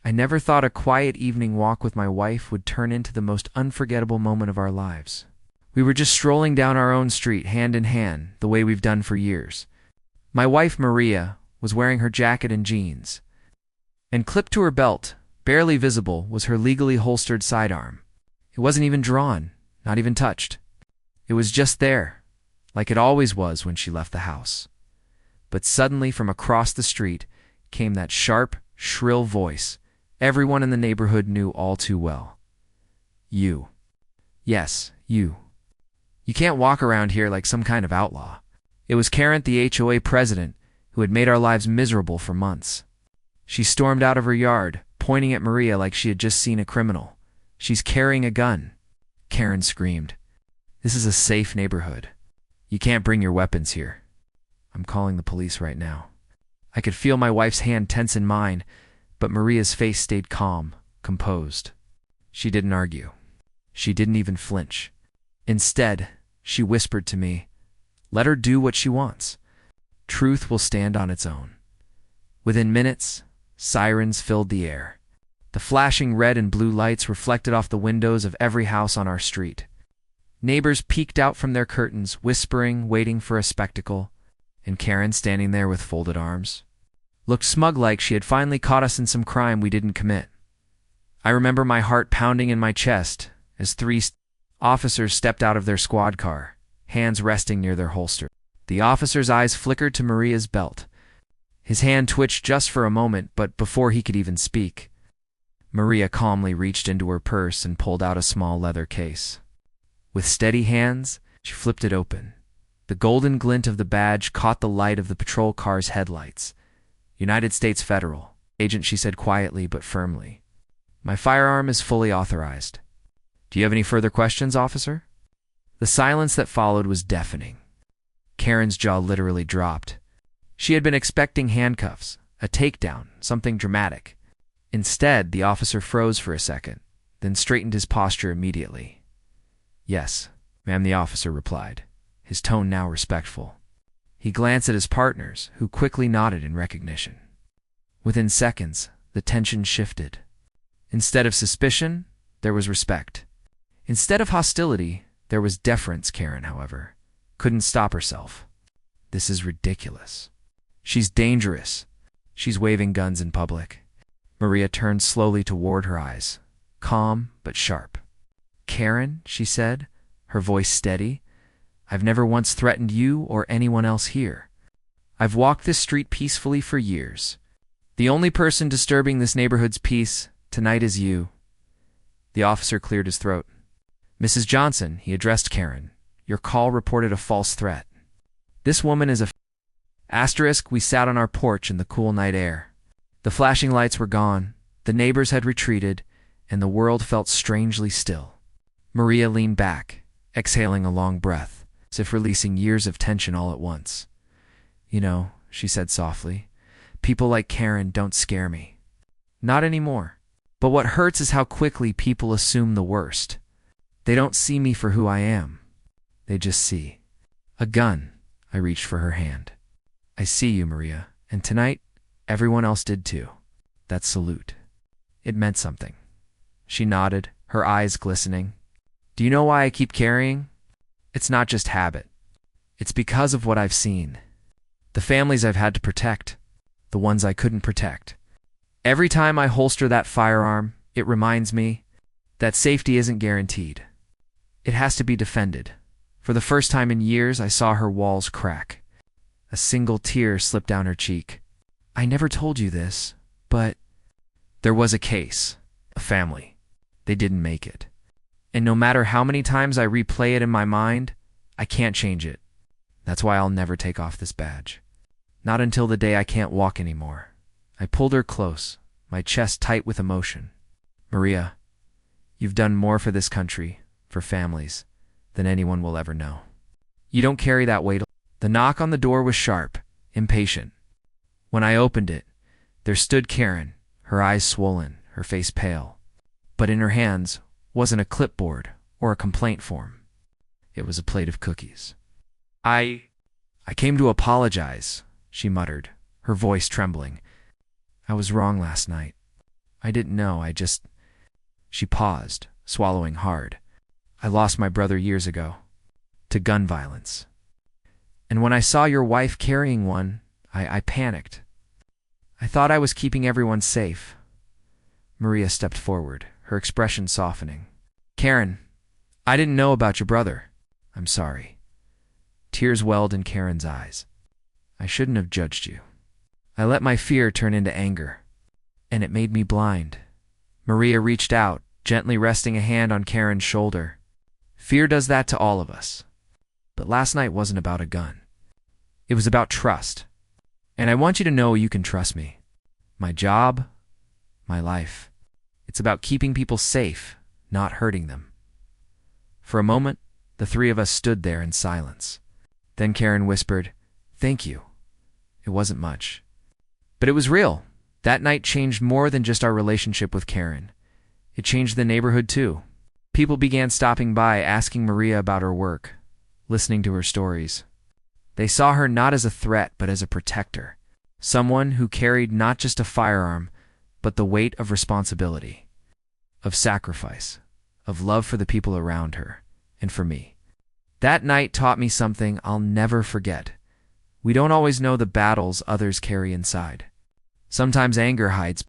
I never thought a quiet evening walk with my wife would turn into the most unforgettable moment of our lives. We were just strolling down our own street, hand in hand, the way we've done for years. My wife, Maria, was wearing her jacket and jeans, and clipped to her belt, barely visible, was her legally holstered sidearm. It wasn't even drawn, not even touched. It was just there, like it always was when she left the house. But suddenly, from across the street, came that sharp, shrill voice everyone in the neighborhood knew all too well. You. Yes, you. You can't walk around here like some kind of outlaw. It was Karen, the HOA president, who had made our lives miserable for months. She stormed out of her yard, pointing at Maria like she had just seen a criminal. She's carrying a gun. Karen screamed. This is a safe neighborhood. You can't bring your weapons here. I'm calling the police right now. I could feel my wife's hand tense in mine, but Maria's face stayed calm, composed. She didn't argue. She didn't even flinch. Instead, she whispered to me, "Let her do what she wants. Truth will stand on its own." Within minutes, sirens filled the air. The flashing red and blue lights reflected off the windows of every house on our street. Neighbors peeked out from their curtains, whispering, waiting for a spectacle, and Karen, standing there with folded arms, looked smug like she had finally caught us in some crime we didn't commit. I remember my heart pounding in my chest as three officers stepped out of their squad car, hands resting near their holster. The officer's eyes flickered to Maria's belt. His hand twitched just for a moment, but before he could even speak, Maria calmly reached into her purse and pulled out a small leather case. With steady hands, she flipped it open. The golden glint of the badge caught the light of the patrol car's headlights. United States Federal Agent, she said quietly but firmly. My firearm is fully authorized. Do you have any further questions, officer? The silence that followed was deafening. Karen's jaw literally dropped. She had been expecting handcuffs, a takedown, something dramatic. Instead, the officer froze for a second, then straightened his posture immediately. Yes, ma'am, the officer replied, his tone now respectful. He glanced at his partners, who quickly nodded in recognition. Within seconds, the tension shifted. Instead of suspicion, there was respect. Instead of hostility, there was deference. Karen, however, couldn't stop herself. This is ridiculous. She's dangerous. She's waving guns in public. Maria turned slowly toward her eyes, calm but sharp. Karen, she said, her voice steady, I've never once threatened you or anyone else here. I've walked this street peacefully for years. The only person disturbing this neighborhood's peace tonight is you. The officer cleared his throat. Mrs. Johnson, he addressed Karen, your call reported a false threat. This woman is a asterisk. We sat on our porch in the cool night air. The flashing lights were gone, the neighbors had retreated, and the world felt strangely still. Maria leaned back, exhaling a long breath, as if releasing years of tension all at once. You know, she said softly, people like Karen don't scare me. Not anymore. But what hurts is how quickly people assume the worst. They don't see me for who I am. They just see a gun. I reached for her hand. I see you, Maria, and tonight, everyone else did too. That salute. It meant something. She nodded, her eyes glistening. Do you know why I keep carrying? It's not just habit. It's because of what I've seen. The families I've had to protect. The ones I couldn't protect. Every time I holster that firearm, it reminds me that safety isn't guaranteed. It has to be defended. For the first time in years, I saw her walls crack. A single tear slipped down her cheek. I never told you this, but there was a case, a family. They didn't make it. And no matter how many times I replay it in my mind, I can't change it. That's why I'll never take off this badge. Not until the day I can't walk anymore. I pulled her close, my chest tight with emotion. Maria, you've done more for this country, for families, than anyone will ever know. You don't carry that weight. The knock on the door was sharp, impatient. When I opened it, there stood Karen, her eyes swollen, her face pale. But in her hands wasn't a clipboard or a complaint form. It was a plate of cookies. I came to apologize, she muttered, her voice trembling. I was wrong last night. I didn't know, She paused, swallowing hard. I lost my brother years ago. To gun violence. And when I saw your wife carrying one, I panicked. I thought I was keeping everyone safe. Maria stepped forward, her expression softening. Karen, I didn't know about your brother. I'm sorry. Tears welled in Karen's eyes. I shouldn't have judged you. I let my fear turn into anger, and it made me blind. Maria reached out, gently resting a hand on Karen's shoulder. Fear does that to all of us. But last night wasn't about a gun. It was about trust. And I want you to know you can trust me. My job, my life. It's about keeping people safe, not hurting them. For a moment, the three of us stood there in silence. Then Karen whispered, Thank you. It wasn't much. But it was real. That night changed more than just our relationship with Karen. It changed the neighborhood too. People began stopping by, asking Maria about her work, listening to her stories. They saw her not as a threat, but as a protector. Someone who carried not just a firearm, but the weight of responsibility, of sacrifice, of love for the people around her, and for me. That night taught me something I'll never forget. We don't always know the battles others carry inside. Sometimes anger hides